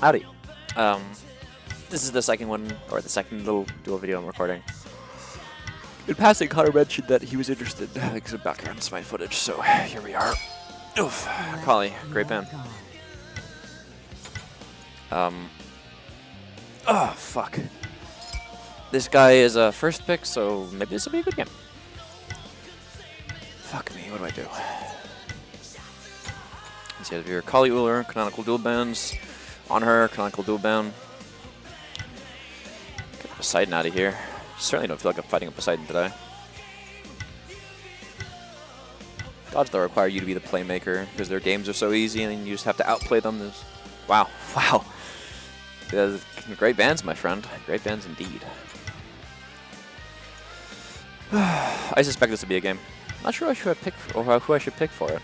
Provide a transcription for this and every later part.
Howdy. This is the second one, or the second little dual video I'm recording. In passing, Connor mentioned that he was interested in having some background SMITE footage, so here we are. Oof. Collie, great band. Oh, fuck. This guy is a first pick, so maybe this will be a good game. Fuck me, what do I do? Let's see, your Collie Uller, canonical dual bands. On her, canonical dual band. Get Poseidon out of here. Certainly don't feel like I'm fighting a Poseidon today. Gods though require you to be the playmaker because their games are so easy and you just have to outplay them. There's, wow. Great bands, my friend. Great bands indeed. I suspect this will be a game. Not sure who I should pick for it.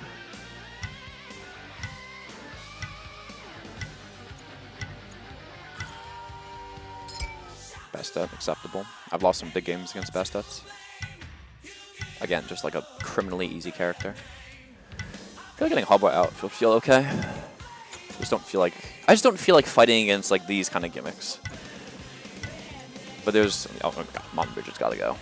Bastet, acceptable. I've lost some big games against Bastets. Again, just like a criminally easy character. I feel like getting Hobble out will feel okay. I just don't feel like fighting against like these kind of gimmicks. But there's oh my god, Mom Bridget's gotta go.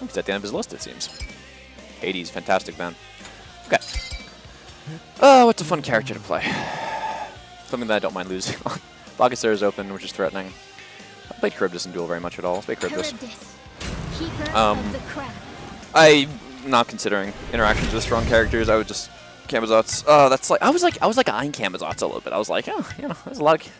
He's at the end of his list, it seems. Hades, fantastic band. Okay. What's a fun character to play? Something that I don't mind losing on. Bogacer is open, which is threatening. I played Charybdis in Duel very much at all. Let's play Charybdis. I'm not considering interactions with strong characters. I would just Camazotz. That's like I was like eyeing Camazotz a little bit. I was like, oh, you know, there's a lot of.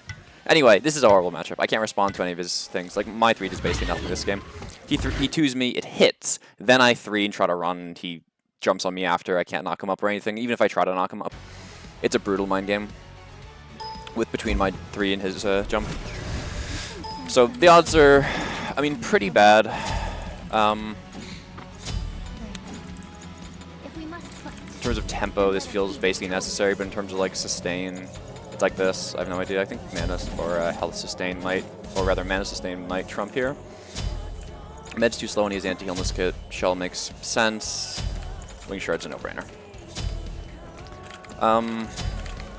Anyway, this is a horrible matchup. I can't respond to any of his things. Like my 3 does basically nothing in this game. He 2s me, it hits. Then I 3 and try to run, and he jumps on me after. I can't knock him up or anything. Even if I try to knock him up, it's a brutal mind game. With between my 3 and his jump. So the odds are, I mean, pretty bad. In terms of tempo, this feels basically necessary, but in terms of like sustain, it's like this. I have no idea. I think mana or health sustain might, or rather mana sustain might trump here. Med's too slow and he has anti-heal in this kit. Shell makes sense. Wing Shard's a no-brainer.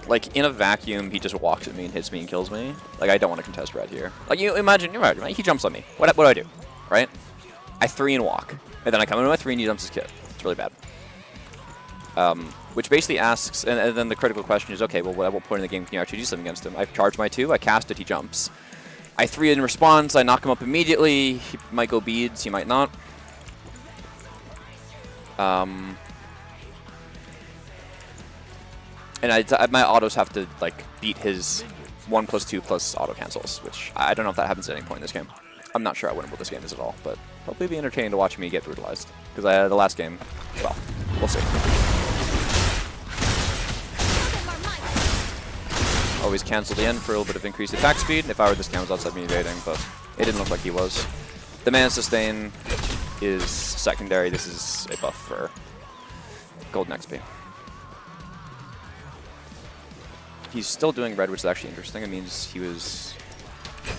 Like, in a vacuum, he just walks at me and hits me and kills me. Like, I don't want to contest Red here. Like, you imagine, right? He jumps on me. What do I do? Right? I 3 and walk. And then I come into my 3 and he jumps his kit. It's really bad. Which basically asks, and then the critical question is, okay, well, at what point in the game can you actually do something against him? I've charged my 2, I cast it, he jumps. I 3 in response, I knock him up immediately. He might go beads, he might not. And my autos have to like beat his 1+2+ auto cancels, which I don't know if that happens at any point in this game. I'm not sure how winnable this game is at all, but hopefully it'll be entertaining to watch me get brutalized. Because the last game, well, we'll see. Always cancel the end for a little bit of increased attack speed. If I were this Camazotz, I'd be evading, but it didn't look like he was. The mana sustain is secondary. This is a buff for golden XP. He's still doing red, which is actually interesting. It means he was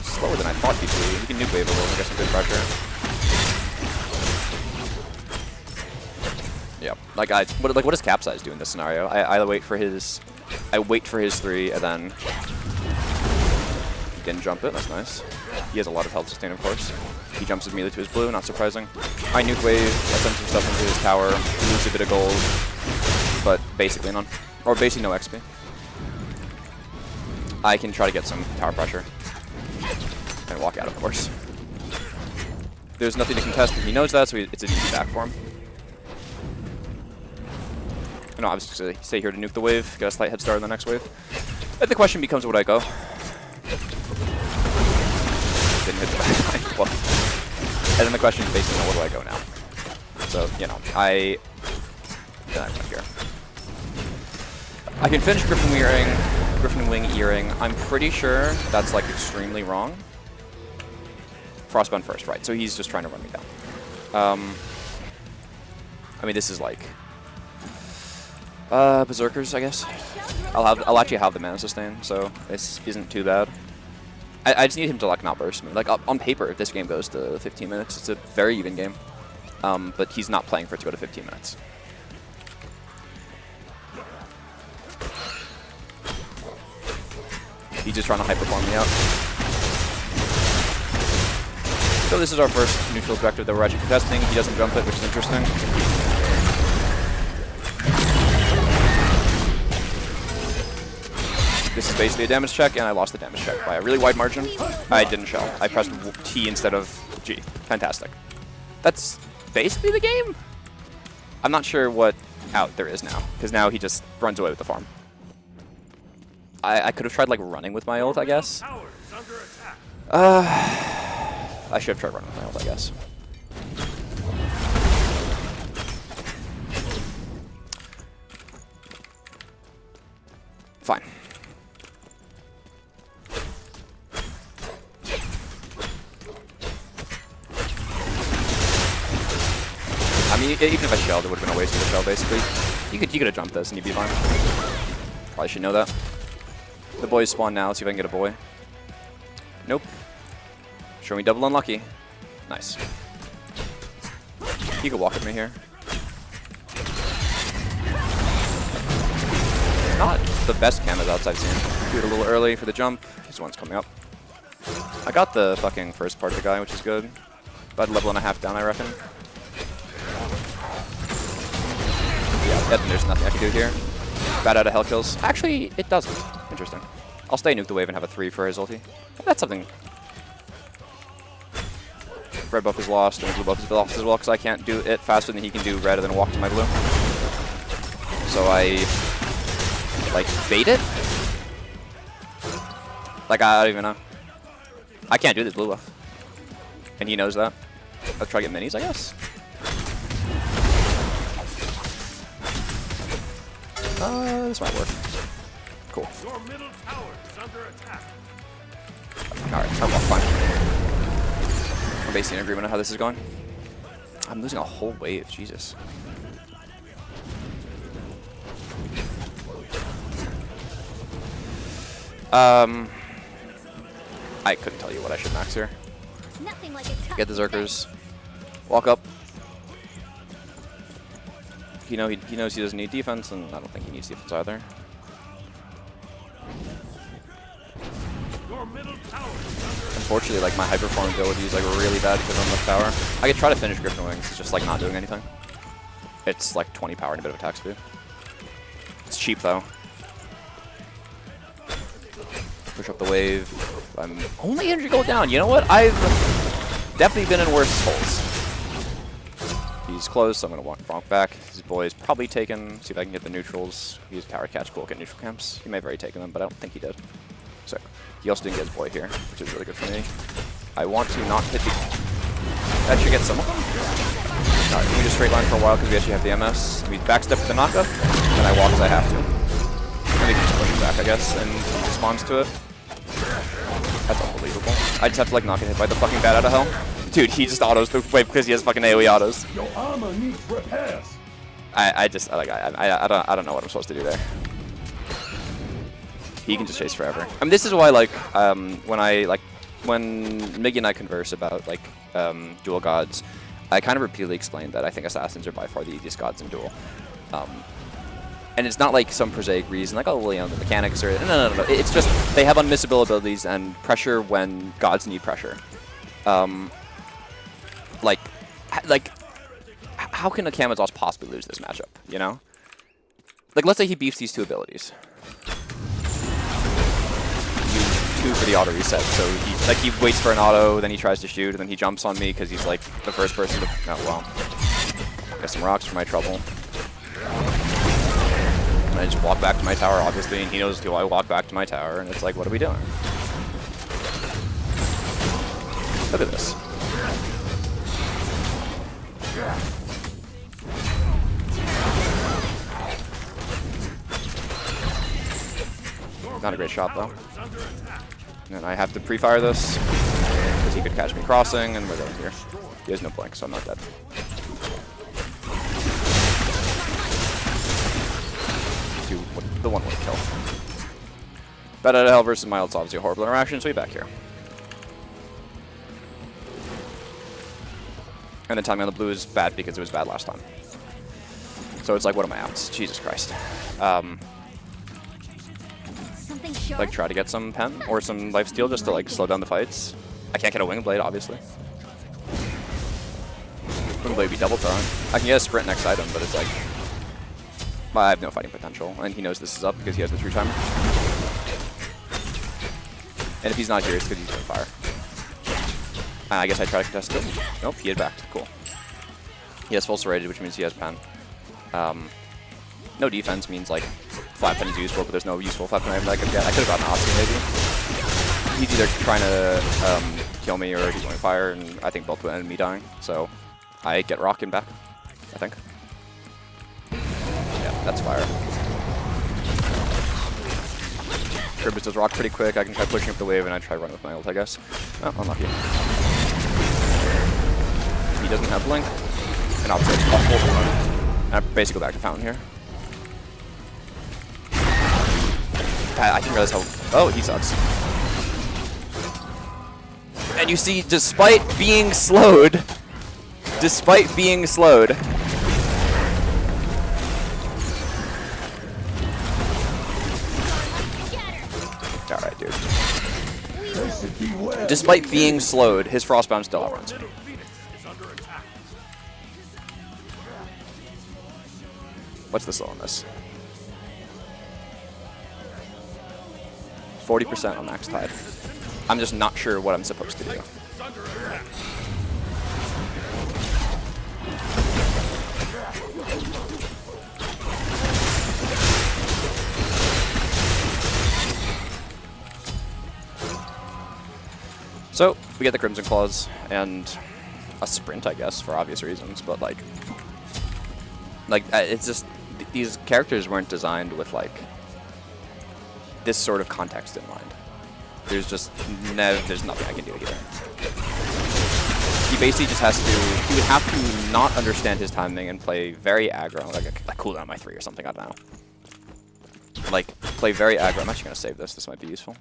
slower than I thought he'd be. He can nuke wave a little and get some good pressure. Yeah, like what does Capsize do in this scenario? I wait for his 3 and then he didn't jump it. That's nice. He has a lot of health sustain, of course. He jumps immediately to his blue, not surprising. I nuke wave, I send some stuff into his tower, lose a bit of gold, but basically none, or basically no XP. I can try to get some tower pressure and walk out, of course. There's nothing to contest, and he knows that, so it's an easy back for him. No, I was just going to stay here to nuke the wave, get a slight head start on the next wave. And the question becomes, would I go? Didn't hit the back line. Well, and then the question is basically, where do I go now? So, you know, I went here. I can finish Griffin Wing Earring. I'm pretty sure that's like extremely wrong. Frostbound first, right? So he's just trying to run me down. I mean, this is like Berserkers, I guess. I'll actually have the mana sustain, so this isn't too bad. I just need him to like not burst me. Like on paper, if this game goes to 15 minutes, it's a very even game. But he's not playing for it to go to 15 minutes. He's just trying to hyperform me out. So this is our first neutral objective that we're actually contesting. He doesn't jump it, which is interesting. This is basically a damage check, and I lost the damage check by a really wide margin. I didn't shell. I pressed T instead of G. Fantastic. That's basically the game. I'm not sure what out there is now, because now he just runs away with the farm. I could have tried like running with my ult, I guess. I should have tried running with my ult, I guess. Fine. I mean, even if I shelled, it would have been a waste of the shell, basically. You could have jumped this and you'd be fine. Probably should know that. The boys spawn now. Let's see if I can get a boy. Nope. Show me double unlucky. Nice. He could walk with me here. Not the best cameras I've seen. Do it a little early for the jump. This one's coming up. I got the fucking first part of the guy, which is good. About a level and a half down, I reckon. Yeah, there's nothing I can do here. Bad out of hell kills. Actually, it doesn't. Interesting. I'll stay nuke the wave and have a 3 for his ulti. That's something. Red buff is lost, and blue buff is lost as well, because I can't do it faster than he can do red and then walk to my blue. So I, like, bait it? Like, I don't even know. I can't do this blue buff. And he knows that. Let's try to get minis, I guess. This might work. Cool. Your middle tower is under attack. Alright, fine. I'm basically in agreement on how this is going. I'm losing a whole wave, Jesus. I couldn't tell you what I should max here. Get the Zerkers. Walk up. He knows he doesn't need defense, and I don't think he needs defense either. Unfortunately, like my hyperform ability is like really bad because I'm much power. I could try to finish Griffin Wings, it's just like not doing anything. It's like 20 power and a bit of attack speed. It's cheap though. Push up the wave. I'm only energy gold down. You know what? I've definitely been in worse holes. He's close, so I'm going to walk back. His boy is probably taken. See if I can get the neutrals. He's tower catch, cool, get neutral camps. He may have already taken them, but I don't think he did. So he also didn't get his boy here, which is really good for me. I want to not hit the... That should get some of them. Alright, we just straight line for a while because we actually have the MS. We backstep the knockup, and I walk as I have to. And we can just push him back, I guess, and he responds to it. That's unbelievable. I just have to like not get hit by the fucking bat out of hell. Dude, he just autos the wave because he has fucking AoE autos. Your armor needs repairs. I don't know what I'm supposed to do there. He can just chase forever. I mean, this is why like when Miggy and I converse about like Duel gods, I kind of repeatedly explain that I think assassins are by far the easiest gods in Duel. And it's not like some prosaic reason, like, oh, well, you know, the mechanics are... No. It's just they have unmissable abilities and pressure when gods need pressure. Like, how can a Kamazos possibly lose this matchup, you know? Like, let's say he beefs these two abilities. Two for the auto reset, so he waits for an auto, then he tries to shoot, and then he jumps on me because he's, like, the first person to... Oh, well. Got some rocks for my trouble. And I just walk back to my tower, obviously, and he knows do I walk back to my tower, and it's like, what are we doing? Look at this. Not a great shot, though. And then I have to pre-fire this, because he could catch me crossing, and we're going here. He has no blink, so I'm not dead. The one-way kill. Bad out of hell versus Mild's obviously a horrible interaction, so we back here. And the timing on the blue is bad because it was bad last time. So it's like, what are my outs? Jesus Christ. Like, try to get some pen or some lifesteal just to, like, slow down the fights. I can't get a Wing Blade, obviously. Wing Blade would be double throwing. I can get a sprint next item, but it's like... Well, I have no fighting potential, and he knows this is up because he has the 3-timer. And if he's not here, it's because he's doing fire. I guess I try to contest him. Nope, he had backed. Cool. He has full serrated, which means he has pen. No defense means, like, flat pen is useful, but there's no useful flat pen item that I could get. I could have gotten Oscar, maybe. He's either trying to kill me or he's going fire, and I think both would end in me dying. So I get rocking back, I think. Yeah, that's fire. Charybdis does rock pretty quick. I can try pushing up the wave, and I try running with my ult, I guess. Oh, unlucky. He doesn't have blink. And obviously it's possible. And I basically go back to fountain here. I didn't realize how... Oh, he sucks. And you see, despite being slowed... Alright, dude. Despite being slowed, his Frostbound still outruns me. What's the slow on this? 40% on max tide. I'm just not sure what I'm supposed to do. So, we get the Crimson Claws and a sprint, I guess, for obvious reasons, but like it's just, these characters weren't designed with, like, this sort of context in mind. There's just, there's nothing I can do here. He basically just has to, he would have to not understand his timing and play very aggro, like cooldown my 3 or something, I don't know. Like, play very aggro. I'm actually going to save this, this might be useful.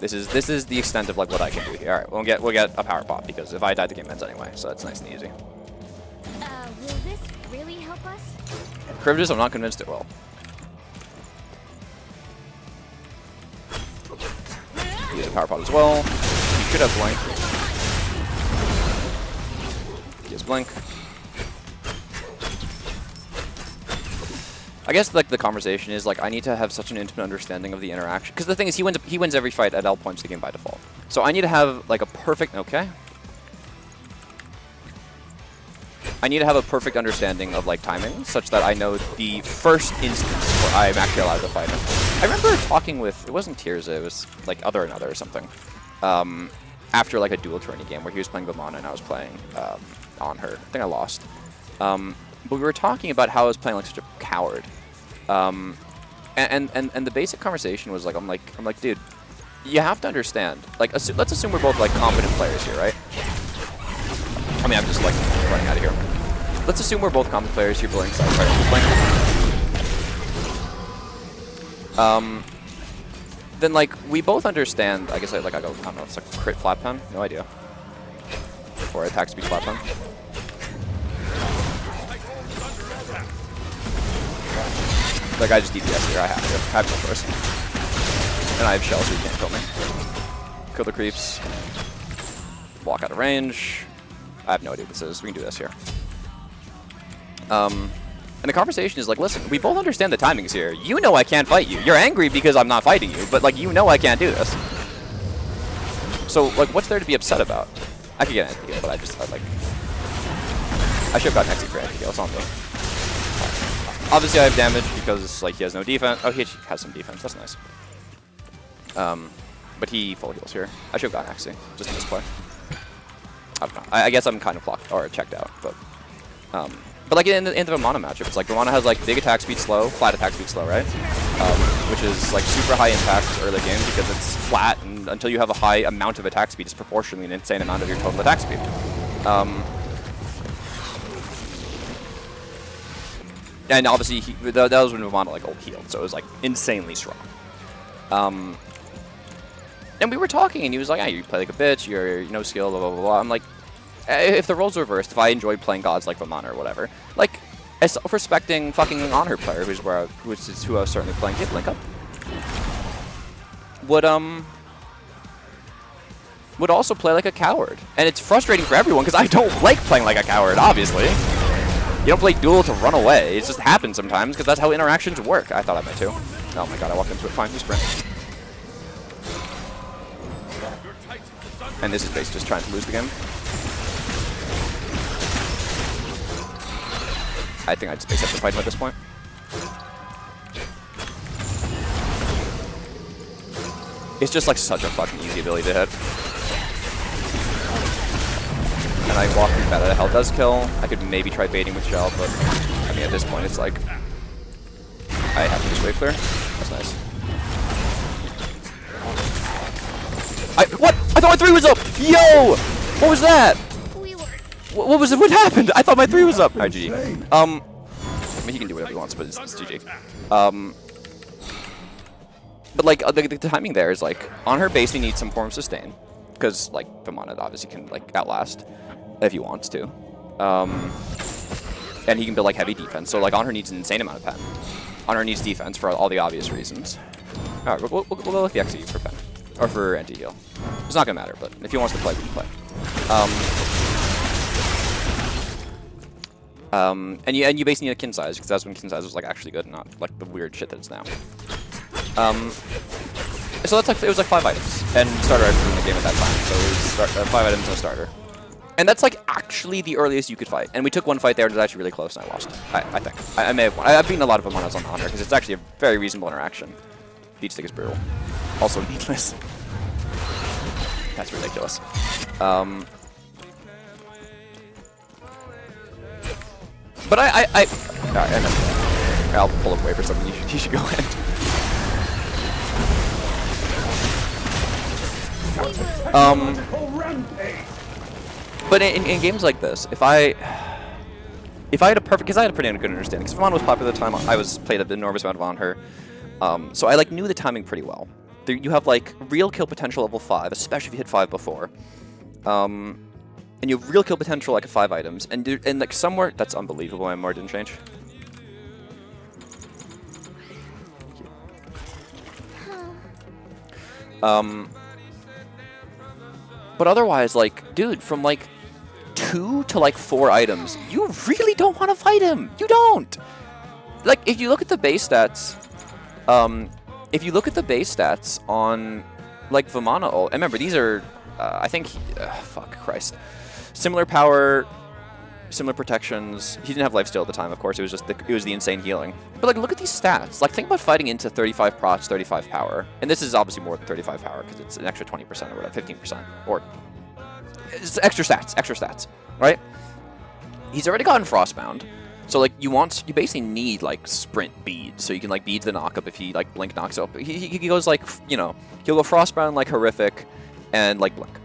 This is the extent of, like, what I can do here. All right, we'll get a power pop because if I die, the game ends anyway, so it's nice and easy. Will this really help us? Charybdis, I'm not convinced it will. He has a power pop as well. He should have blink. He has blink. I guess, like, the conversation is, like, I need to have such an intimate understanding of the interaction. Because the thing is, he wins every fight at L points of the game by default. So I need to have, like, a perfect... Okay. I need to have a perfect understanding of, like, timing, such that I know the first instance where I'm actually allowed to fight him. I remember talking with... It wasn't Tears, it was, like, Other or something. After, like, a Duel tourney game where he was playing Vamana and I was playing on her. I think I lost. But we were talking about how I was playing like such a coward, and the basic conversation was like, I'm like, dude, you have to understand. Like, let's assume we're both like competent players here, right? I mean, I'm just like running out of here. Let's assume we're both competent players. You're playing side player. Then like we both understand. I guess I go. I don't know. It's like crit flat pen. No idea. Or attack speed flat pen. Like, I just DPS here, I have to. I have no choice. And I have shells, so you can't kill me. Kill the creeps. Walk out of range. I have no idea what this is. We can do this here. And the conversation is like, listen, we both understand the timings here. You know I can't fight you. You're angry because I'm not fighting you, but, like, you know I can't do this. So, like, what's there to be upset about? I could get an anti-heal, but I should have gotten Exi for anti-heal. It's on me. Obviously, I have damage because, like, he has no defense. Oh, he has some defense. That's nice. But he full heals here. I should have gotten Exi just in this play. I don't know. I guess I'm kind of clocked or checked out, but like in the Vamana matchup, it's like Vamana has like big attack speed slow, flat attack speed slow, right? Which is like super high impact early game because it's flat, and until you have a high amount of attack speed, it's proportionally an insane amount of your total attack speed. And obviously, that was when Vamana like ult healed, so it was like insanely strong. And we were talking, and he was like, "Ah, you play like a bitch. You're no skill, blah blah blah blah." I'm like, if the roles reversed, if I enjoyed playing gods like Vamana or whatever, like a self-respecting fucking honor player, which is who I was certainly playing. Get Link up. Would also play like a coward, and it's frustrating for everyone because I don't like playing like a coward. Obviously, you don't play Duel to run away. It just happens sometimes because that's how interactions work. I thought I might too. Oh my god, I walked into it. Fine, we sprint. And this is basically just trying to lose the game. I think I just accept the fight at this point. It's just like such a fucking easy ability to hit. And I walk through that at a hell does kill. I could maybe try baiting with Shell, but I mean at this point it's like I have to just wave clear. That's nice. What? I thought my 3 was up! Yo! What was that? What was it? What happened? I thought my 3 was up. Alright, GG. I mean he can do whatever he wants, but it's GG. But like the timing there is like on her base we need some form of sustain. Because like Vamana obviously can like outlast if he wants to. And he can build like heavy defense. So like on her needs an insane amount of pen. On her needs defense for all the obvious reasons. Alright, we'll go with the XE for pen. Or for anti-heal. It's not gonna matter, but if he wants to play, we can play. And you basically need a kin size, because that's when kin size was like actually good, not like the weird shit that it's now. So that's like it was like 5 items and starter items in the game at that time. So it was 5 items and a starter, and that's like actually the earliest you could fight. And we took one fight there, and it was actually really close, and I lost. I think I may have won. I've beaten a lot of them when I was on honor because it's actually a very reasonable interaction. Beat stick is brutal, also needless. That's ridiculous. But I'll pull up wave or something. You should go in. But in games like this, if I had a perfect, because I had a pretty good understanding, because Vamana was popular at the time, I played an enormous amount on her, so I like knew the timing pretty well. You have like real kill potential level 5, especially if you hit 5 before, and you have real kill potential like 5 items, and like somewhere that's unbelievable. My more didn't change. But otherwise, like, dude, from like 2 to like 4 items, you really don't want to fight him. You don't. Like, if you look at the base stats, on like Vamana ult, and remember these are, I think, fuck Christ, similar power, similar protections. He didn't have lifesteal at the time, of course. It was just the insane healing. But like, look at these stats. Like, think about fighting into 35 procs, 35 power, and this is obviously more than 35 power because it's an extra 20% or whatever, 15%, or it's extra stats, right? He's already gotten Frostbound, so like you basically need like sprint beads, so you can like bead the knockup if he like blink knocks up. He goes like, you know, he'll go Frostbound like horrific, and like blink.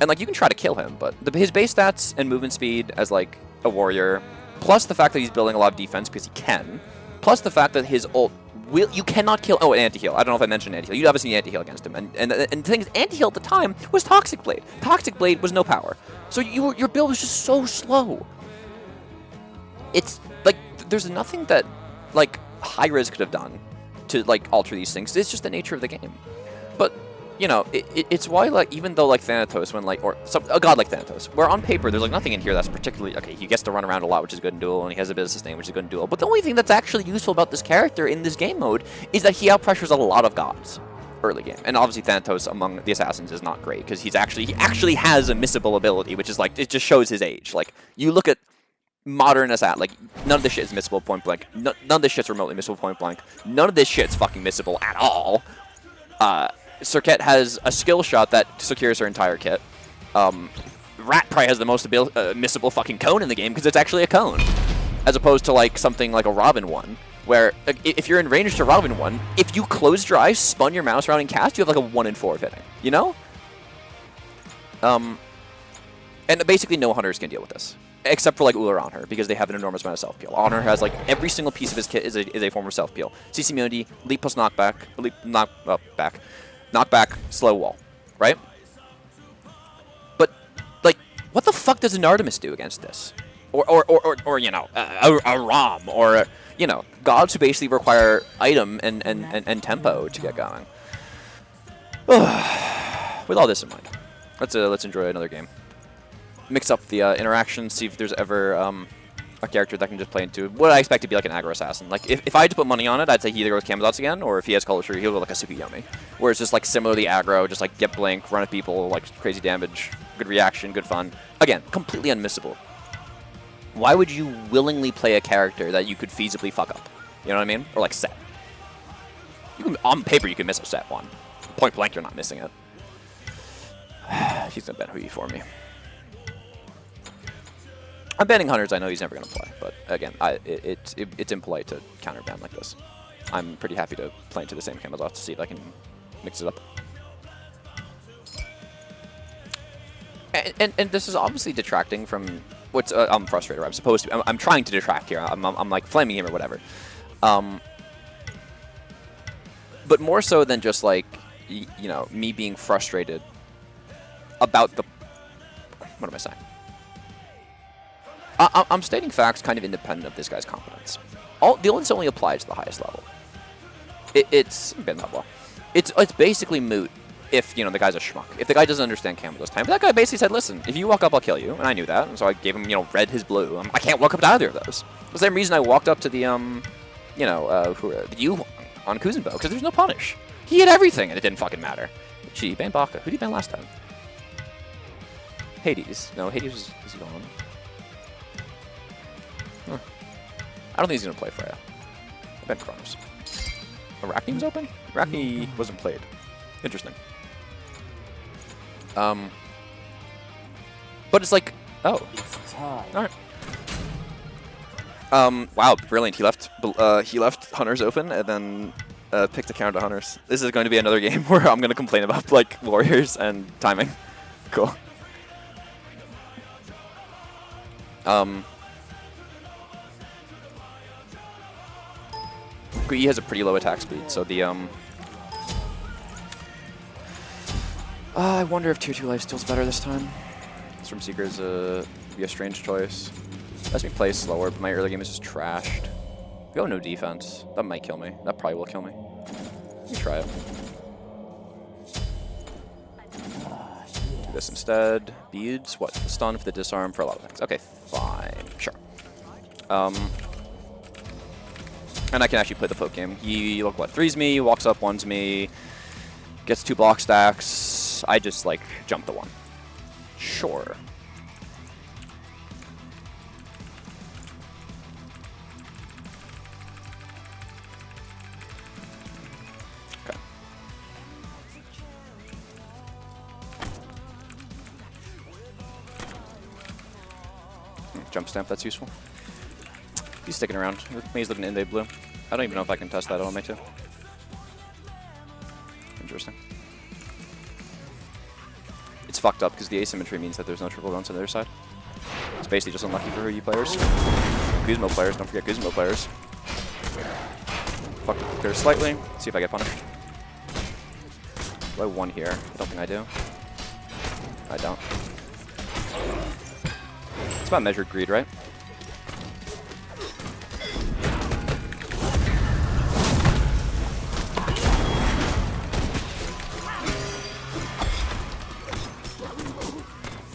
And like you can try to kill him, but his base stats and movement speed as like a warrior, plus the fact that he's building a lot of defense because he can, plus the fact that his ult you cannot kill. Oh, and anti-heal. I don't know if I mentioned anti-heal. You obviously need anti-heal against him, and the thing is, anti-heal at the time was Toxic Blade. Toxic Blade was no power, so your build was just so slow. It's like there's nothing that like Hi-Rez could have done to like alter these things. It's just the nature of the game, but. You know, it's why, like, even though, like, Thanatos, when, like, or a god like Thanatos, where on paper there's, like, nothing in here that's particularly, okay, he gets to run around a lot, which is good in Duel, and he has a bit of sustain, which is good in Duel, but the only thing that's actually useful about this character in this game mode is that he outpressures a lot of gods early game. And obviously Thanatos among the assassins is not great, because he actually has a missable ability, which is, like, it just shows his age. Like, you look at modern assassin, like, none of this shit is missable point blank, none of this shit's remotely missable point blank, none of this shit's fucking missable at all. Serket has a skill shot that secures her entire kit. Rat probably has the most missable fucking cone in the game because it's actually a cone, as opposed to like something like a Robin one, where if you're in range to Robin one, if you closed your eyes, spun your mouse around and cast, you have like a 1 in 4 of hitting. You know? And basically no hunters can deal with this, except for like Uller on her, because they have an enormous amount of self peel. Honor has like every single piece of his kit is a form of self peel. CC immunity, leap plus knockback, leap knock up back. knockback, slow wall, right? But like, what the fuck does an Artemis do against this? Or you know, a Rom, or you know, gods who basically require item and tempo to get going. With all this in mind, let's enjoy another game. Mix up the interactions, see if there's ever a character that can just play into what I expect to be like an aggro assassin. Like if I had to put money on it, I'd say he either goes Camazotz again, or if he has Color Tree, he'll go like a Tsukuyomi, where it's just like similarly aggro, just like get blink, run at people, like crazy damage, good reaction, good fun. Again, completely unmissable. Why would you willingly play a character that you could feasibly fuck up? You know what I mean? Or like set. You can, on paper, you can miss a set one. Point blank, you're not missing it. He's gonna bet Hui for me. I'm banning Hunters. I know he's never gonna play, but again, it's impolite to counter ban like this. I'm pretty happy to play into the same Camazotz to see if I can mix it up. And this is obviously detracting from what's I'm frustrated. I'm supposed to. I'm trying to detract here. I'm like flaming him or whatever. But more so than just like you know, me being frustrated about the. What am I saying? I'm stating facts kind of independent of this guy's competence. This only applies to the highest level. It's basically moot if, you know, the guy's a schmuck. If the guy doesn't understand Camazotz time. But that guy basically said, listen, if you walk up, I'll kill you. And I knew that. And so I gave him, you know, red his blue. I can't walk up to either of those. The same reason I walked up to the, you know, the U on Kuzenbo, because there's no punish. He hit everything and it didn't fucking matter. Gee, he banned Baka. Who did he ban last time? Hades. No, Hades is gone. Huh. I don't think he's going to play Freya. I bet Kronos. Arachne was open? Arachne wasn't played. Interesting. But it's like, oh. Alright. Wow, brilliant. He left Hunters open and then picked a counter to Hunters. This is going to be another game where I'm going to complain about like warriors and timing. Cool. He has a pretty low attack speed, so the I wonder if Tier 2 lifesteal's better this time. Storm Seeker is be a strange choice. Lets me play slower, but my early game is just trashed. Go no defense. That might kill me. That probably will kill me. Let me try it. Do this instead. Beads. What? Stun for the disarm for a lot of things. Okay, fine. Sure. And I can actually play the poke game. He, look what, 3s me, walks up, 1s me, gets 2 block stacks. I just, like, jump the 1. Sure. Okay. Jump stamp, that's useful. He's sticking around. He's looking in day blue. I don't even know if I can test that on my 2. Interesting. It's fucked up because the asymmetry means that there's no triple runs on the other side. It's basically just unlucky for Hui players. Guzmo players, don't forget Guzmo players. Fuck the clear slightly. See if I get punished. Do I 1 here? I don't think I do. I don't. It's about measured greed, right?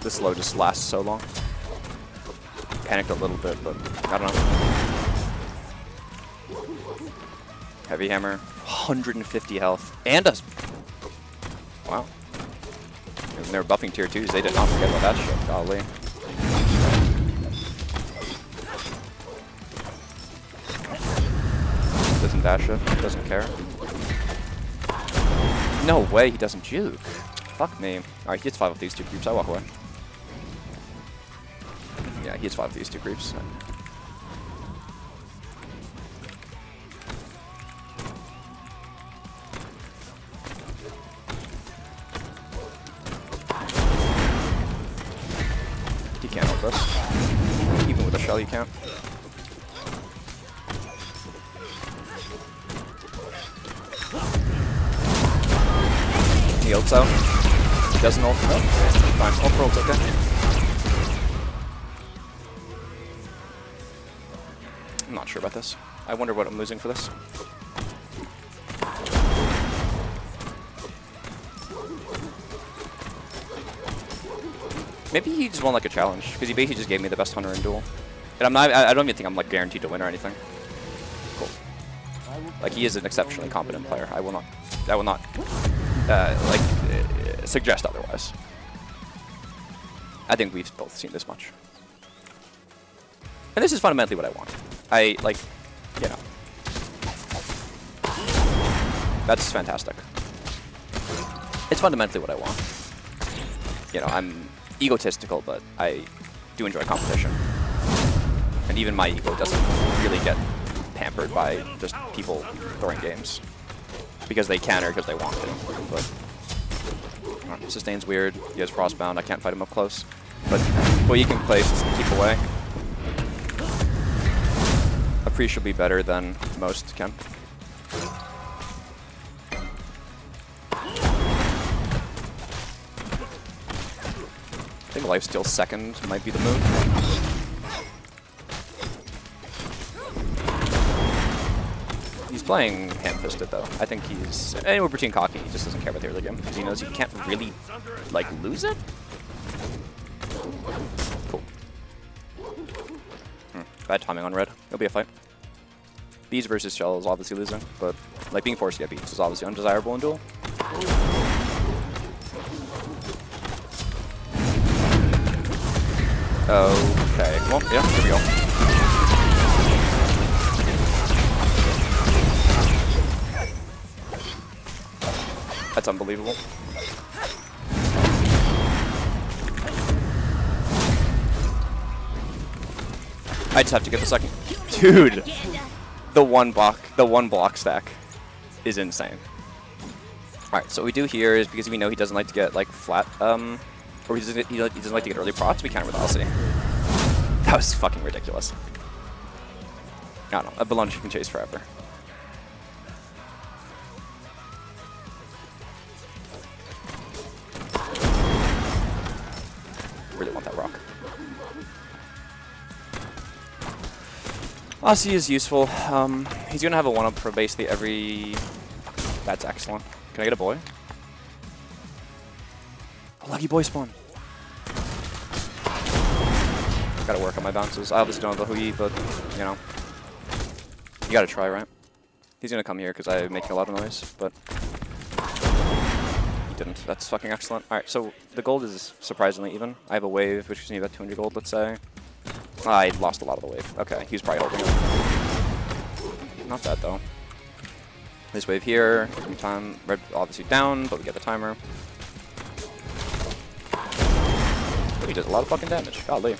This slow just lasts so long. Panicked a little bit, but I don't know. Heavy hammer, 150 health, and a... Wow. When they were buffing tier 2s, they did not forget about that shit, golly. Doesn't dash it, doesn't care. No way he doesn't juke. Fuck me. Alright, he hits 5 of these 2 creeps, I walk away. Yeah, he hits 5 of these 2 creeps. He can't hold this. Even with a shell, he can't. ults out. He doesn't ult. No, fine. Ult for ult's okay. I'm not sure about this. I wonder what I'm losing for this. Maybe he just won like a challenge, because he basically just gave me the best hunter in Duel. And I'm not, I don't even think I'm like guaranteed to win or anything. Cool. Like, he is an exceptionally competent player. I will not suggest otherwise. I think we've both seen this much. And this is fundamentally what I want. I, like, you know. That's fantastic. It's fundamentally what I want. You know, I'm egotistical, but I do enjoy competition. And even my ego doesn't really get pampered by just people throwing games. Because they can or because they want to. But Sustain's weird. He has Frostbound. I can't fight him up close. But what you can play is just keep away. A pre should be better than most can. I think lifesteal second might be the move. He's playing ham-fisted though. I think he's anywhere between cocky. He just doesn't care about the early game because he knows he can't really like lose it. Cool. Bad timing on red. It'll be a fight. Bees versus Shell is obviously losing, but like being forced to get beats is obviously undesirable in Duel. Okay, well, yeah, here we go. That's unbelievable. I just have to get the second. Dude, the one block stack is insane. All right, so what we do here is because we know he doesn't like to get like flat, or he doesn't like to get early prots, we counter with velocity. That was fucking ridiculous. I don't know, a balloon you can chase forever. Really want that rock. Aussie is useful. He's gonna have a 1-up for basically every... That's excellent. Can I get a boy? A lucky boy spawn. Gotta work on my bounces. I obviously don't have the Hui, but, you know. You gotta try, right? He's gonna come here because I'm making a lot of noise, but... He didn't. That's fucking excellent. Alright, so the gold is surprisingly even. I have a wave, which gives me about 200 gold, let's say. I lost a lot of the wave. Okay, he's probably holding it. Not bad, though. This wave here, time, red obviously down, but we get the timer. He does a lot of fucking damage. Golly.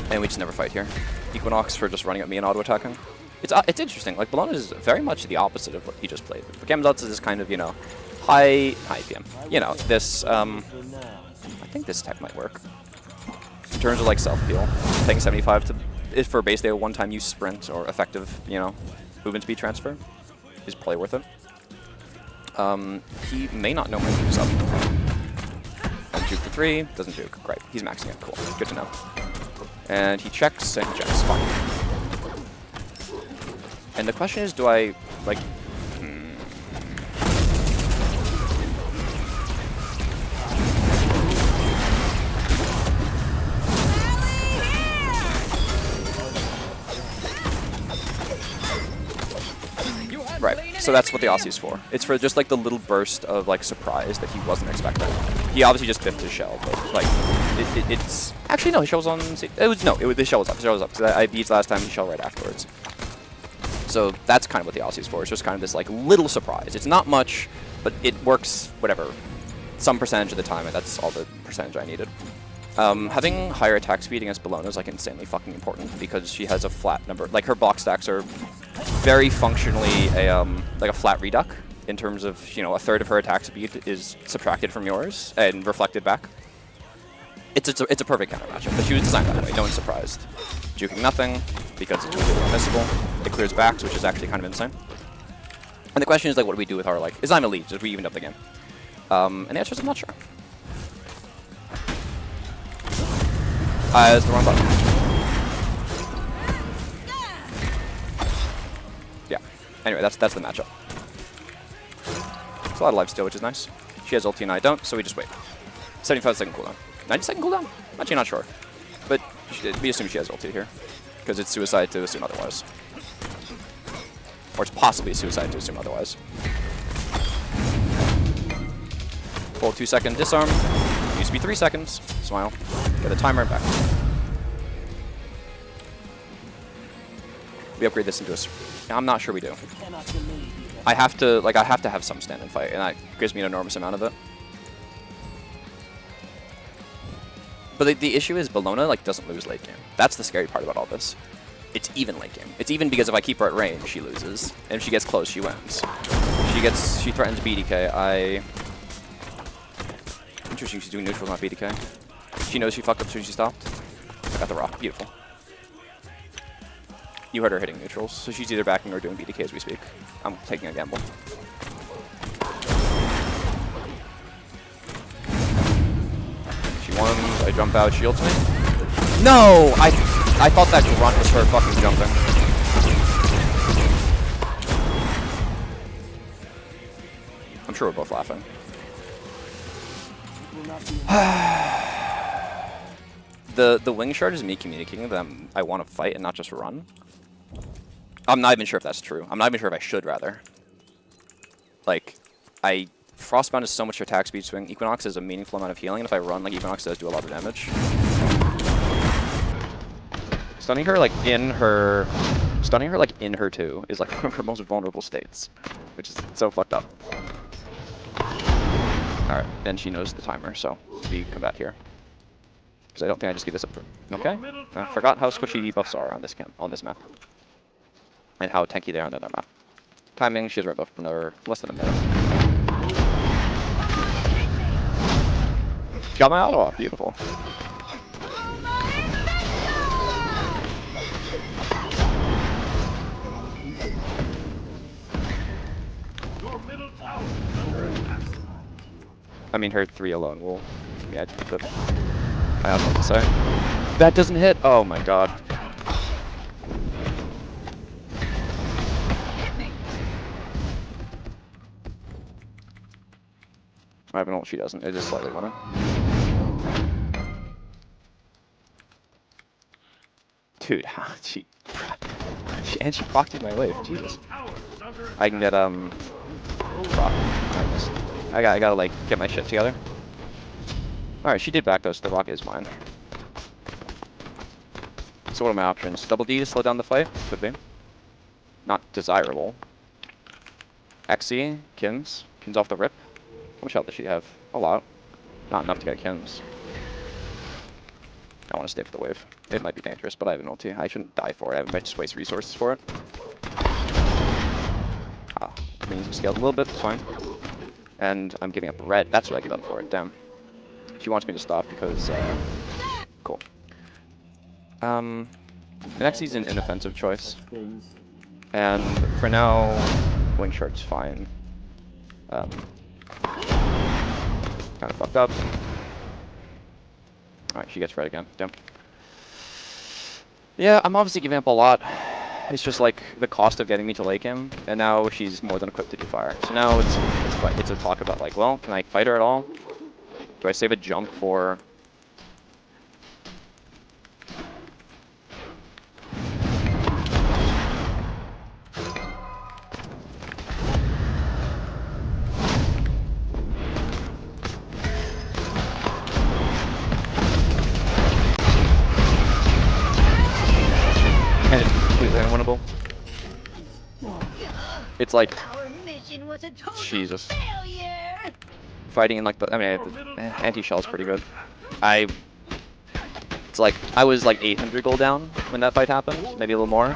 And we just never fight here. Equinox for just running at me and auto-attacking. It's interesting. Like, Bologna is very much the opposite of what he just played. But Gamazotz is this kind of, you know, high PM. You know, this, I think this tech might work. In terms of, like, self-heal. Paying 75 to, is for basically a one-time use sprint or effective, you know, movement speed transfer is probably worth it. He may not know my moves up. Juke for 3, doesn't juke. Great, he's maxing it. Cool, good to know. And he checks and checks. Fine. And the question is, do I like? Right, so that's what the Aussie's for. It's for just like the little burst of like surprise that he wasn't expecting. He obviously just biffed his shell, but like it's actually no, his shell was on. The shell was up. The shell was up because I beat last time. He shell right afterwards. So that's kind of what the Aussie's for. It's just kind of this like little surprise. It's not much, but it works whatever, some percentage of the time, and that's all the percentage I needed. Having higher attack speed against Bologna is like insanely fucking important because she has a flat number. Like her box stacks are very functionally like a flat reduc in terms of, you know, a third of her attack speed is subtracted from yours and reflected back. It's a perfect counter matchup, but she was designed that way. No one's surprised. Juking nothing because it's completely unmissable. It clears backs, which is actually kind of insane. And the question is like, what do we do with our like? Is I'm elite? Just we evened up the game. And the answer is I'm not sure. It's the wrong button. Yeah. Anyway, that's the matchup. It's a lot of life steal, which is nice. She has ulti and I don't, so we just wait. 75-second cooldown. 90-second cooldown? I'm actually not sure. But we assume she has ulti here. Because it's suicide to assume otherwise. Or it's possibly suicide to assume otherwise. Full 2-second disarm. Used to be 3 seconds. Smile. Get the timer back. We upgrade this into a... I'm not sure we do. I have to have some stand and fight, and that gives me an enormous amount of it. But the issue is Bologna like doesn't lose late game. That's the scary part about all this. It's even late game. It's even because if I keep her at range, she loses, and if she gets close, she wins. She threatens BDK. Interesting, she's doing neutral, not BDK. She knows she fucked up, so she stopped. Got the rock, beautiful. You heard her hitting neutrals, so she's either backing or doing BDK as we speak. I'm taking a gamble. She won, I jump out, she ults me. No! I thought that grunt was her fucking jumping. I'm sure we're both laughing. The wing shard is me communicating that I want to fight and not just run. I'm not even sure if that's true. I'm not even sure if I should, rather. Like, Frostbound is so much attack speed swing. Equinox is a meaningful amount of healing, and if I run, like, Equinox does do a lot of damage. Stunning her, like, in her 2 is, like, one of her most vulnerable states. Which is so fucked up. Alright, then she knows the timer, so we come back here. Because I don't think I just give this up for... Okay. I forgot how squishy debuffs are on this map. And how tanky they are on the other map. Timing, she has red buff for another less than a minute. Got my auto off, beautiful. I mean, her 3 alone will... Yeah, but I don't know what to say. That doesn't hit! Oh my god. I have an ult, she doesn't. It is slightly winning. Dude, and she pocketed my wave. Jesus. I can get rock. I gotta like get my shit together. All right, she did back though, so the rock is mine. So what are my options? Double D to slow down the fight? Could be. Not desirable. XC, Kim's off the rip. How much health does she have? A lot. Not enough to get Kim's. I want to stay for the wave. It might be dangerous, but I have an ulti. I shouldn't die for it. I might just waste resources for it. Means we scaled a little bit. It's fine. And I'm giving up red. That's what I give up for it. Damn. She wants me to stop because... cool. The next is an inoffensive choice. And for now, Wing Shard's fine. Kind of fucked up. Alright, she gets red again. Damn. Yeah, I'm obviously giving up a lot. It's just like the cost of getting me to late game, and now she's more than equipped to do fire. So now it's a talk about like, well, can I fight her at all? Do I save a jump for... And it's completely unwinnable. It's like, Jesus. Fighting in like the, I mean, anti-shell is pretty good. It's like, I was like 800 gold down when that fight happened, maybe a little more.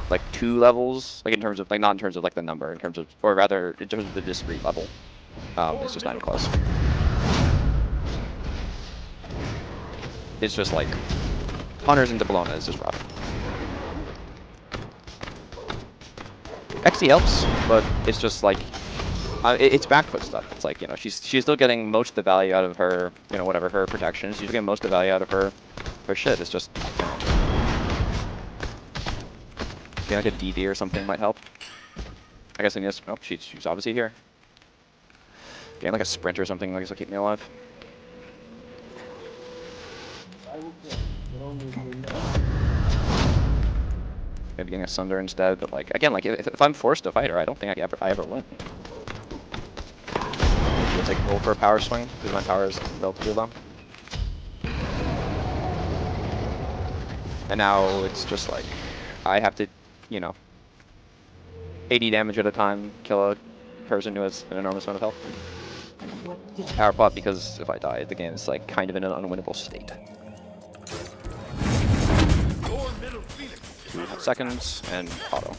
Like 2 levels, like in terms of, like not in terms of like the number, in terms of, or rather in terms of the discrete level. It's just not even close. It's just like, Hunters into Bologna is just rough. XC helps, but it's just like, It's back foot stuff. It's like, you know, she's still getting most of the value out of her, you know, whatever her protections. She's getting most of the value out of her shit. It's just, you know, getting like a DD or something might help. I guess I need to, oh, she's obviously here. Getting like a sprint or something, I guess will keep me alive. Maybe getting a Sunder instead, but like, again, like if I'm forced to fight her, I don't think I ever win. She'll take roll for a power swing, because my power is relatively low. And now it's just like, I have to, you know, 80 damage at a time, kill a person who has an enormous amount of health. Power pot, because if I die, the game is like kind of in an unwinnable state. 2 seconds and auto.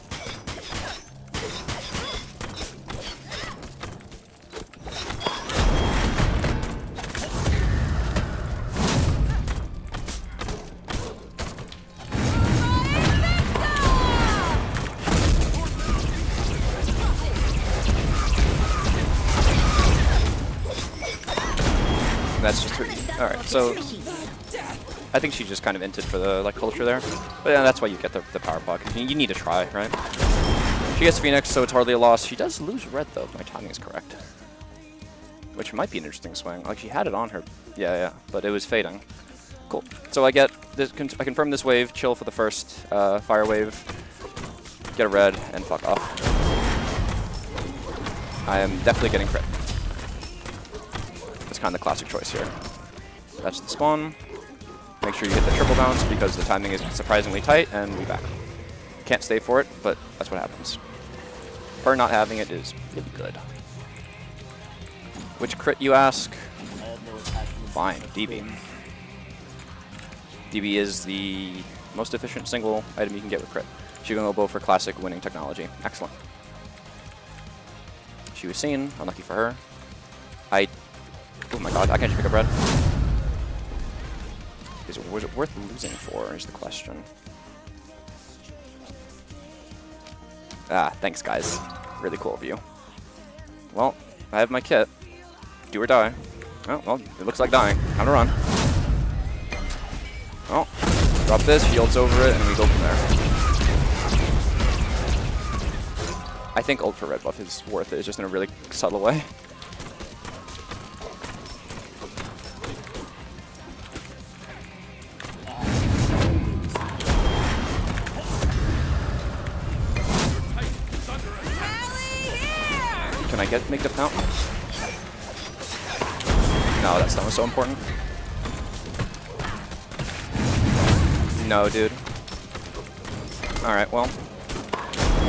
That's just her. Alright, so I think she just kind of inted for the like culture there. But yeah, that's why you get the power pot. You need to try, right? She gets Phoenix, so it's hardly a loss. She does lose red though, if my timing is correct. Which might be an interesting swing. Like she had it on her. Yeah, but it was fading. Cool. So I get this, I confirm this wave, chill for the first fire wave, get a red, and fuck off. I am definitely getting crit. That's kind of the classic choice here. That's the spawn. Make sure you hit the triple bounce because the timing is surprisingly tight, and we back. Can't stay for it, but that's what happens. Her not having it is really good. Which crit, you ask? Fine, DB. DB is the most efficient single item you can get with crit. She's going to go for classic winning technology. Excellent. She was seen. Unlucky for her. Oh my god, I can't just pick up red. Was it worth losing for, is the question. Ah, thanks guys. Really cool of you. Well, I have my kit. Do or die. Oh, well, it looks like dying. Time to run. Oh, drop this, shields over it, and we go from there. I think ult for red buff is worth it. It's just in a really subtle way. Can I make the fountain? No, that's not so important. No, dude. Alright, well.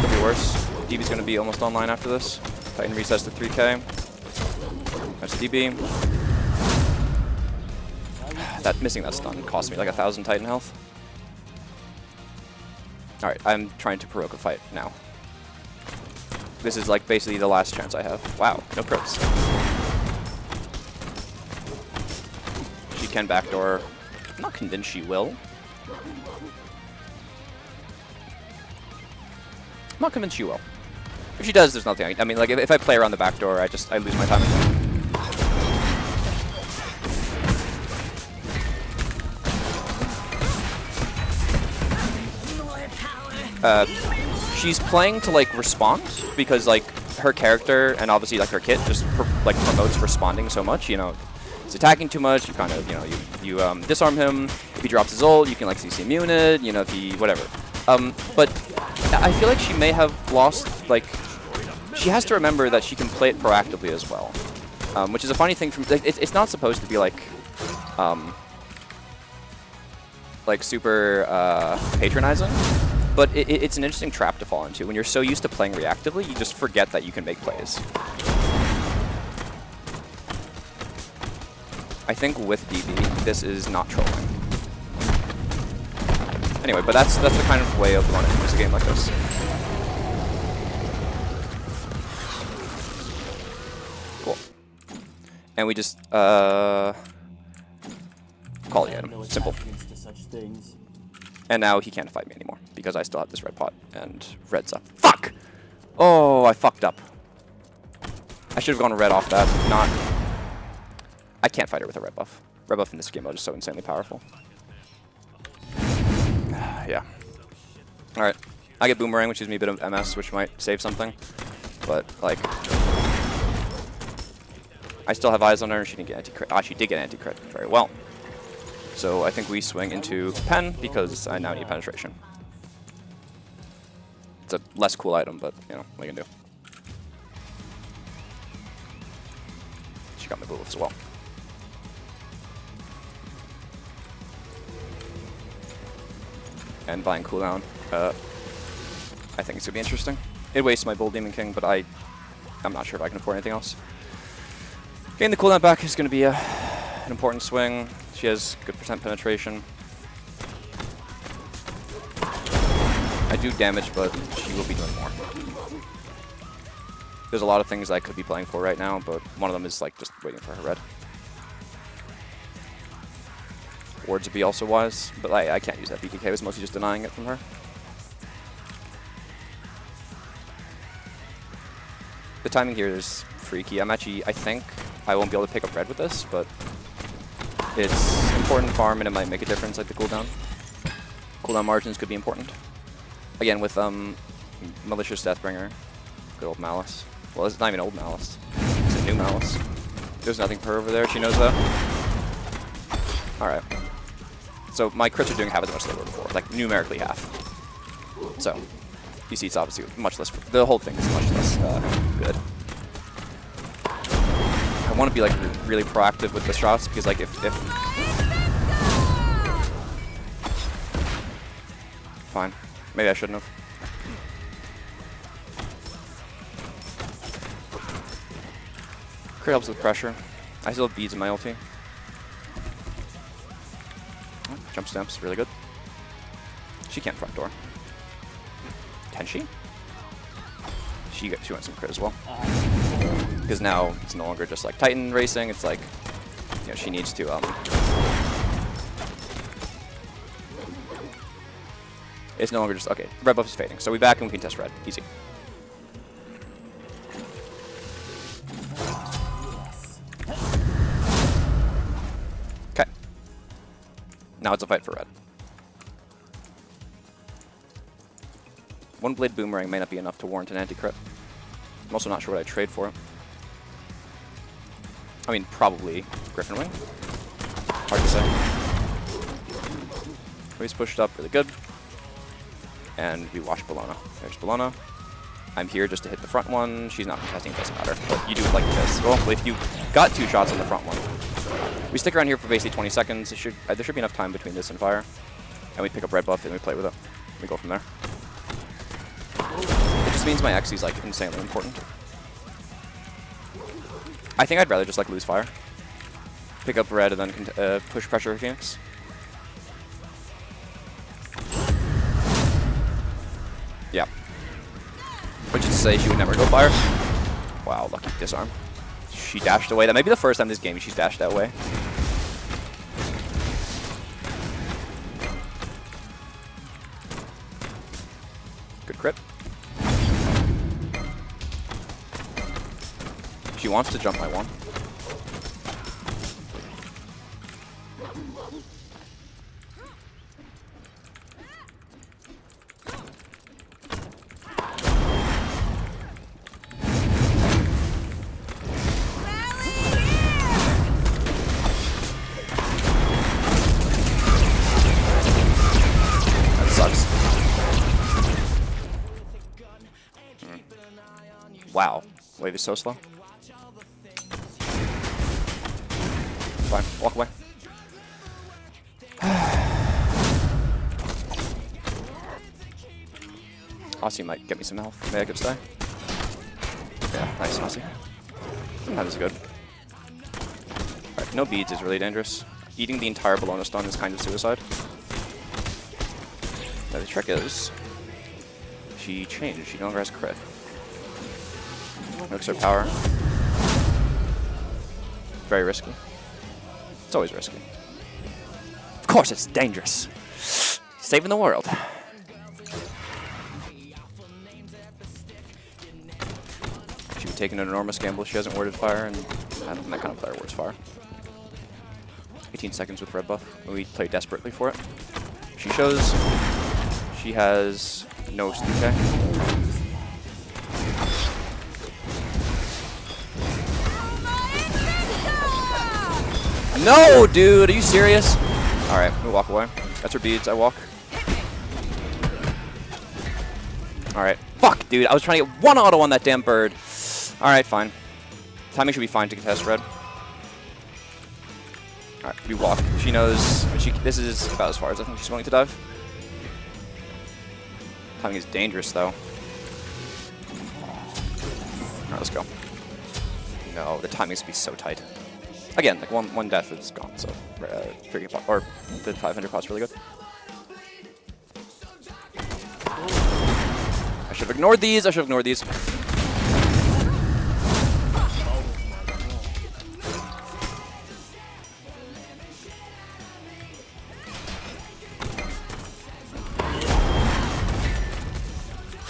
Could be worse. DB's gonna be almost online after this. Titan resets to 3k. That's DB. Missing that stun cost me like 1,000 Titan health. Alright, I'm trying to provoke a fight now. This is like basically the last chance I have. Wow, no crits. She can backdoor. I'm not convinced she will. I'm not convinced she will. If she does, there's nothing. I mean, like if I play around the backdoor, I lose my time. She's playing to like respond because like her character and obviously like her kit just like promotes responding so much. You know, he's attacking too much. You kind of you disarm him. If he drops his ult, you can like CC immune it. You know, if he whatever. But I feel like she may have lost like. She has to remember that she can play it proactively as well, which is a funny thing. From like, it's not supposed to be like super patronizing. But it's an interesting trap to fall into. When you're so used to playing reactively, you just forget that you can make plays. I think with DB, this is not trolling. Anyway, but that's the kind of way of wanting to use a game like this. Cool. And we just call the item. Simple. And now he can't fight me anymore because I still have this red pot and red's up. Fuck! Oh, I fucked up. I should have gone red off that. Not. I can't fight her with a red buff. Red buff in this game mode is so insanely powerful. Yeah. Alright. I get Boomerang, which gives me a bit of MS, which might save something. But, like... I still have eyes on her, and she didn't get anti-crit. Ah, she did get anti-crit. Very well. So I think we swing into Pen, because I now need penetration. It's a less cool item, but, you know, what you can do. She got my bullet as well. And buying cooldown. I think it's gonna be interesting. It wastes my Bull Demon King, but I'm not sure if I can afford anything else. Getting the cooldown back is gonna be an important swing. She has good percent penetration. I do damage, but she will be doing more. There's a lot of things I could be playing for right now, but one of them is like just waiting for her red. Wards would be also wise, but I can't use that. BKK was mostly just denying it from her. The timing here is freaky. I think I won't be able to pick up red with this, but it's important farm and it might make a difference like the cooldown. Cooldown margins could be important. Again, with Malicious Deathbringer, good old Malice. Well, it's not even old Malice. It's a new Malice. There's nothing for her over there. She knows that. Alright. So my crits are doing half as much as they were before, like numerically half. So you see, it's obviously much less. The whole thing is much less good. I want to be like really proactive with the shots because like if fine, maybe I shouldn't have. Crit helps with pressure. I still have beads in my ulti. Jump stamps, really good. She can't front door. Can she? She went some crit as well. Because now it's no longer just like Titan racing, it's like, you know, she needs to, it's no longer just, okay, red buff is fading. So we back and we can test red, easy. Okay. Now it's a fight for red. One blade boomerang may not be enough to warrant an anti-crit. I'm also not sure what I'd trade for it. I mean, probably Griffin Wing. Hard to say. He's pushed up really good. And we wash Bologna. There's Bologna. I'm here just to hit the front one. She's not contesting, it doesn't matter. But you do like this. Well, if you got 2 shots on the front one, we stick around here for basically 20 seconds. There should be enough time between this and fire. And we pick up red buff and we play with it. We go from there. It just means my XE is like insanely important. I think I'd rather just like lose fire. Pick up red and then push pressure Phoenix. Yeah. Which is to say she would never go fire. Wow, lucky disarm. She dashed away. That may be the first time this game she's dashed that way. Good crit. She wants to jump my one. That sucks. Wow, wave is so slow. Fine, walk away. Aussie might get me some health. May I could stay? Yeah, nice, Aussie. That is good. Alright, no beads is really dangerous. Eating the entire Bologna stun is kind of suicide. Now the trick is, she changed. She no longer has crit. Looks her power. Very risky. It's always risky. Of course it's dangerous. Saving the world. She would taken an enormous gamble. She hasn't warded fire, and I don't think that kind of player wards fire. 18 seconds with red buff. We play desperately for it. She shows she has no DK. No, dude, are you serious? All right, we walk away. That's her beads. I walk. All right. Fuck, dude. I was trying to get one auto on that damn bird. All right, fine. Timing should be fine to contest red. All right, we walk. She knows. This is about as far as I think she's willing to dive. Timing is dangerous, though. All right, let's go. No, the timing's gonna be so tight. Again, like one death is gone, so 3 pot, or the 500 pot's really good. I should have ignored these. I should have ignored these.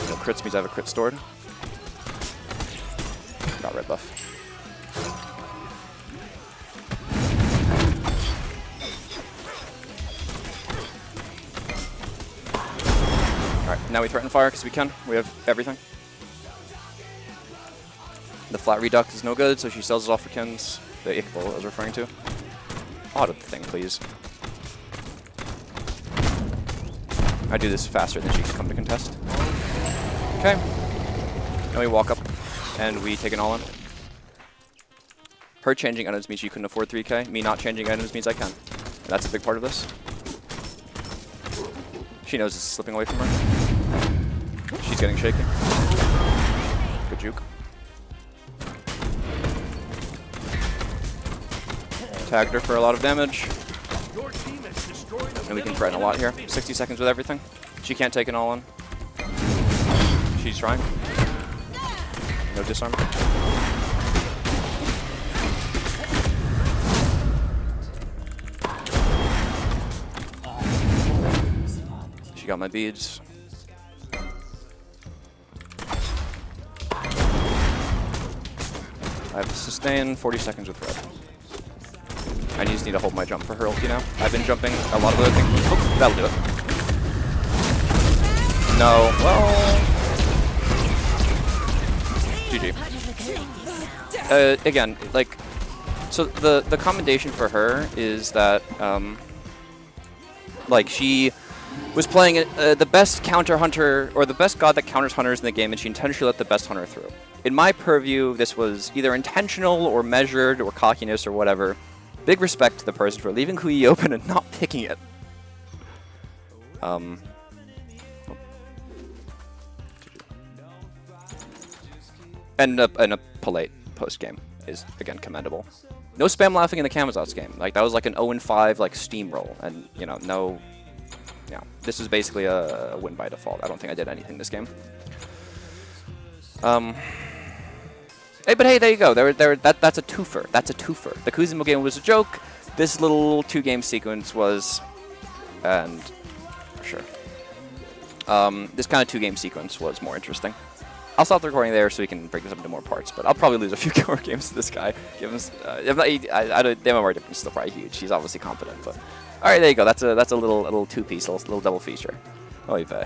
No crits means I have a crit stored. Got red buff. Alright, now we threaten fire because we can. We have everything. The flat reduct is no good, so she sells it off for Kins. The Iqbal I was referring to. Auto the thing, please. I do this faster than she can come to contest. Okay. Now we walk up, and we take an all-in. Her changing items means she couldn't afford 3k. Me not changing items means I can. And that's a big part of this. She knows it's slipping away from her. She's getting shaky. Good juke. Tagged her for a lot of damage. And we can threaten a lot here. 60 seconds with everything. She can't take an all-in. She's trying. No disarm. She got my beads. I have to sustain 40 seconds with red. I just need to hold my jump for her ulti now. I've been jumping a lot of other things. Oh, that'll do it. No. Well. GG. Again, like, so the commendation for her is that, like, she was playing the best counter hunter, or the best god that counters hunters in the game, and she intentionally let the best hunter through. In my purview, this was either intentional or measured or cockiness or whatever. Big respect to the person for leaving Kui open and not picking it. And a polite post-game is, again, commendable. No spam laughing in the Camazotz game. Like, that was like an 0-5, like, steamroll. And, you know, no... Yeah, this is basically a win by default. I don't think I did anything this game. Hey, but hey, there you go. That's a twofer. That's a twofer. The Kuzimo game was a joke. This little 2-game sequence was... And... For sure. This kind of 2-game sequence was more interesting. I'll stop the recording there so we can break this up into more parts, but I'll probably lose a few more games to this guy. Given, the MMR difference is still probably huge. He's obviously competent, but... Alright, there you go. That's a little two-piece, little double feature. Oy vey.